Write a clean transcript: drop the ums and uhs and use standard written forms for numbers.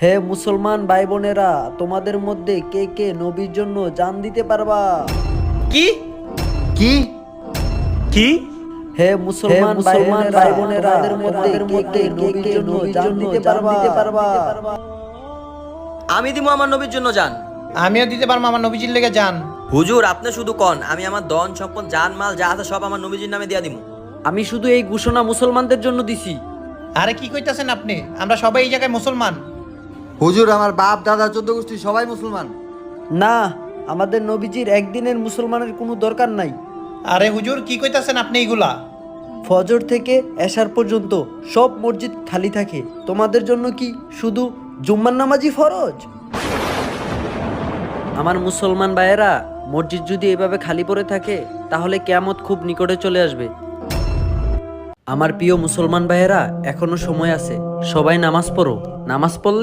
হে মুসলমান ভাই বোনেরা, তোমাদের মধ্যে কে কে নবীর জন্য জান দিতে পারবা? কি কি? কি হে মুসলমান ভাই বোনেরা, তোমাদের মধ্যে কে কে নবীর জন্য জান দিতে পারবা? আমি দিব আমার নবীর জন্য যান। আমিও দিতে পারবো আমার নবীজির লেগে যান। হুজুর আপনি শুধু কন, আমি আমার ধন সম্পদ জান মাল যা আছে সব আমার নবীজির নামে দিয়া দিব। আমি শুধু এই ঘোষণা মুসলমানদের জন্য দিছি। আরে কি কইতাছেন আপনি? আমরা সবাই এই জায়গায় মুসলমান। হুজুর, আমার বাপ দাদা 14 গোষ্ঠী সবাই মুসলমান। না, আমাদের নবীজির একদিনের মুসলমানের কোনো দরকার নাই। আরে হুজুর কি কইতাছেন আপনি এইগুলা? ফজর থেকে এশার পর্যন্ত সব মসজিদ খালি থাকে, তোমাদের জন্য কি শুধু জুম্মার নামাজই ফরজ? আমার মুসলমান ভাইয়েরা, মসজিদ যদি এভাবে খালি পড়ে থাকে তাহলে কিয়ামত খুব নিকটে চলে আসবে। আমার প্রিয় মুসলমান ভাইয়েরা, এখনো সময় আছে, সবাই নামাজ পড়ো। নামাজ পড়লে